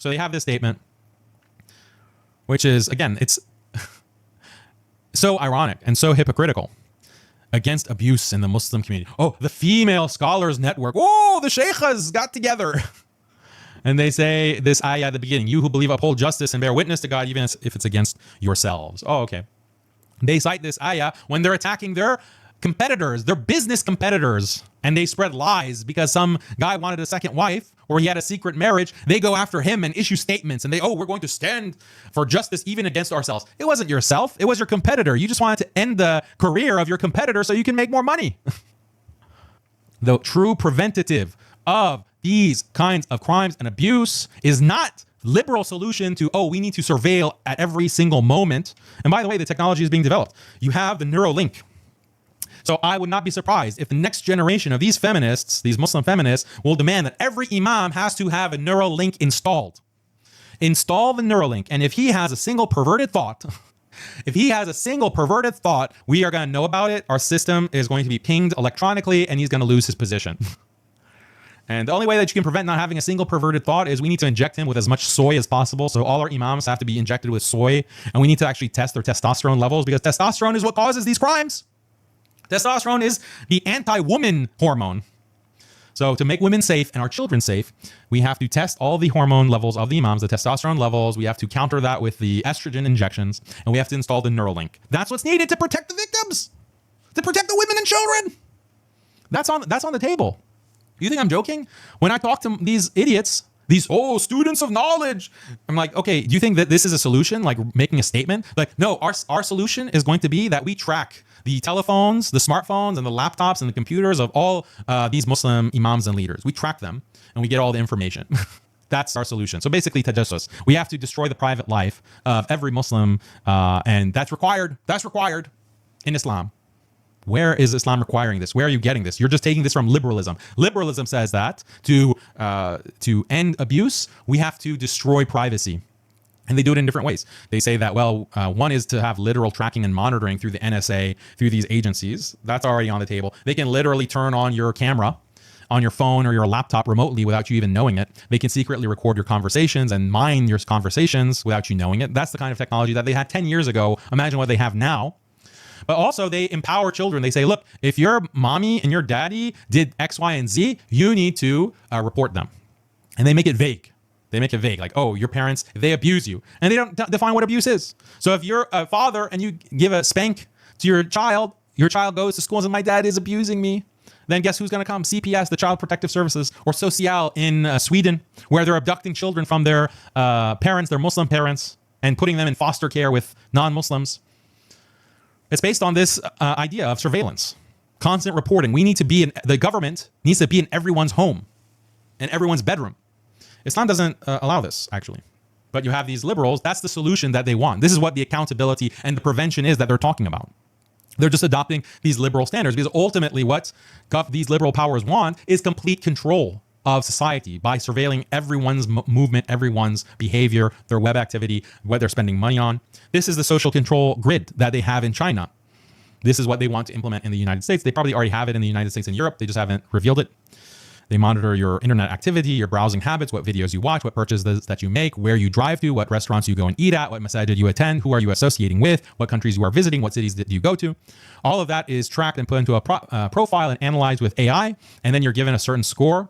So they have this statement, which is, again, it's so ironic and so hypocritical. Against abuse in the Muslim community. Oh, the female scholars network. Oh, the sheikhs got together. And they say this ayah at the beginning, you who believe uphold justice and bear witness to God, even if it's against yourselves. Oh, okay. They cite this ayah when they're attacking their competitors, their business competitors, and they spread lies because some guy wanted a second wife or he had a secret marriage. They go after him and issue statements and we're going to stand for justice even against ourselves. It wasn't yourself. It was your competitor. You just wanted to end the career of your competitor so you can make more money. The true preventative of these kinds of crimes and abuse is not liberal solution to, we need to surveil at every single moment. And by the way, the technology is being developed. You have the Neuralink. So I would not be surprised if the next generation of these feminists, these Muslim feminists, will demand that every imam has to have a Neuralink installed. Install the Neuralink. And if he has a single perverted thought, we are going to know about it. Our system is going to be pinged electronically and he's going to lose his position. And the only way that you can prevent not having a single perverted thought is we need to inject him with as much soy as possible. So all our imams have to be injected with soy, and we need to actually test their testosterone levels because testosterone is what causes these crimes. Testosterone is the anti-woman hormone. So to make women safe and our children safe, we have to test all the hormone levels of the imams, the testosterone levels. We have to counter that with the estrogen injections, and we have to install the Neuralink. That's what's needed to protect the victims, to protect the women and children. That's on the table. You think I'm joking? When I talk to these idiots, these students of knowledge, I'm like, okay, do you think that this is a solution? Like making a statement? Like, no, our solution is going to be that we track the telephones, the smartphones, and the laptops and the computers of all these Muslim imams and leaders. We track them and we get all the information. That's our solution. So basically, tajassus. We have to destroy the private life of every Muslim, and that's required. That's required in Islam. Where is Islam requiring this? Where are you getting this? You're just taking this from liberalism. Liberalism says that to end abuse, we have to destroy privacy. And they do it in different ways. They say that, one is to have literal tracking and monitoring through the NSA, through these agencies. That's already on the table. They can literally turn on your camera on your phone or your laptop remotely without you even knowing it. They can secretly record your conversations and mine your conversations without you knowing it. That's the kind of technology that they had 10 years ago. Imagine what they have now. But also they empower children. They say, look, if your mommy and your daddy did X, Y, and Z, you need to report them. And they make it vague. They make it vague, like, your parents, they abuse you. And they don't define what abuse is. So if you're a father and you give a spank to your child goes to school and says, my dad is abusing me. Then guess who's going to come? CPS, the Child Protective Services, or Social in Sweden, where they're abducting children from their parents, their Muslim parents, and putting them in foster care with non-Muslims. It's based on this idea of surveillance, constant reporting. The government needs to be in everyone's home, in everyone's bedroom. Islam doesn't allow this, actually. But you have these liberals. That's the solution that they want. This is what the accountability and the prevention is that they're talking about. They're just adopting these liberal standards because ultimately what these liberal powers want is complete control of society by surveilling everyone's movement, everyone's behavior, their web activity, what they're spending money on. This is the social control grid that they have in China. This is what they want to implement in the United States. They probably already have it in the United States and Europe. They just haven't revealed it. They monitor your internet activity, your browsing habits, what videos you watch, what purchases that you make, where you drive to, what restaurants you go and eat at, what masajid you attend, who are you associating with, what countries you are visiting, what cities that you go to. All of that is tracked and put into a profile and analyzed with AI. And then you're given a certain score.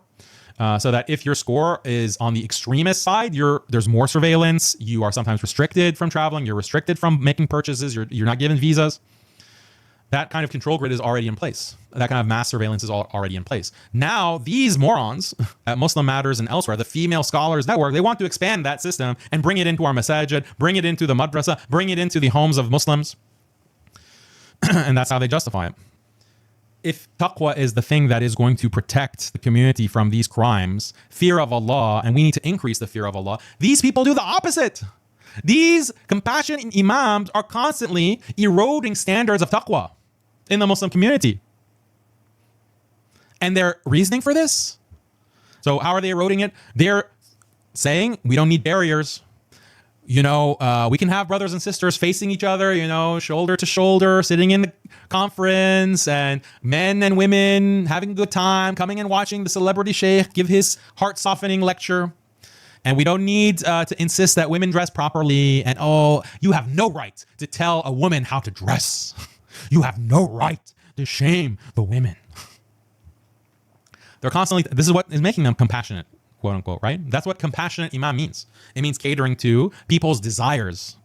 So that if your score is on the extremist side, there's more surveillance. You are sometimes restricted from traveling. You're restricted from making purchases. You're not given visas. That kind of control grid is already in place. That kind of mass surveillance is already in place. Now, these morons at Muslim Matters and elsewhere, the Female Scholars Network, they want to expand that system and bring it into our masajid, bring it into the madrasa, bring it into the homes of Muslims. And that's how they justify it. If taqwa is the thing that is going to protect the community from these crimes, fear of Allah, and we need to increase the fear of Allah, these people do the opposite. These compassionate imams are constantly eroding standards of taqwa in the Muslim community. And their reasoning for this? So how are they eroding it? They're saying we don't need barriers. We can have brothers and sisters facing each other, shoulder to shoulder, sitting in the conference, and men and women having a good time, coming and watching the celebrity sheikh give his heart-softening lecture. And we don't need to insist that women dress properly. And oh, you have no right to tell a woman how to dress. You have no right to shame the women. They're constantly, this is what is making them compassionate, quote unquote, right? That's what compassionate imam means. It means catering to people's desires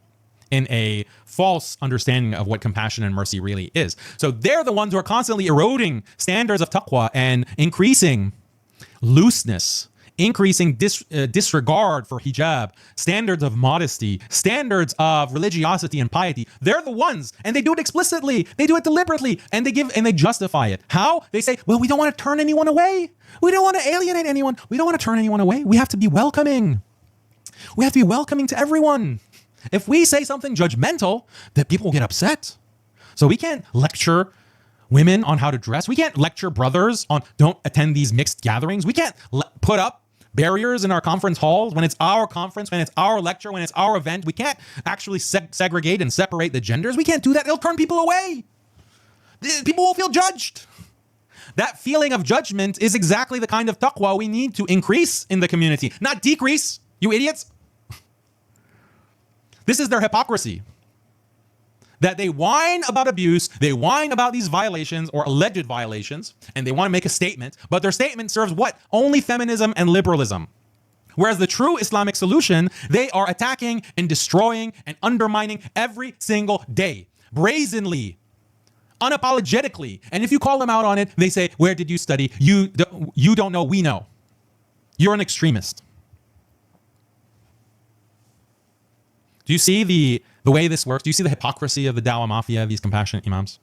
in a false understanding of what compassion and mercy really is. So they're the ones who are constantly eroding standards of taqwa and increasing looseness, increasing disregard for hijab, standards of modesty, standards of religiosity and piety. They're the ones, and they do it explicitly. They do it deliberately, and they justify it. How? They say, well, we don't want to turn anyone away. We don't want to alienate anyone. We don't want to turn anyone away. We have to be welcoming. We have to be welcoming to everyone. If we say something judgmental, then people will get upset. So we can't lecture women on how to dress. We can't lecture brothers on don't attend these mixed gatherings. We can't put up barriers in our conference halls when it's our conference, when it's our lecture, when it's our event. We can't actually segregate and separate the genders. We can't do that. It'll turn people away. People will feel judged. That feeling of judgment is exactly the kind of taqwa we need to increase in the community, not decrease, you idiots. This is their hypocrisy. That they whine about abuse, they whine about these violations or alleged violations, and they want to make a statement, but their statement serves what? Only feminism and liberalism. Whereas the true Islamic solution, they are attacking and destroying and undermining every single day, brazenly, unapologetically. And if you call them out on it, they say, where did you study? You don't know, we know. You're an extremist. Do you see the way this works? Do you see the hypocrisy of the Dawah Mafia, these compassionate imams?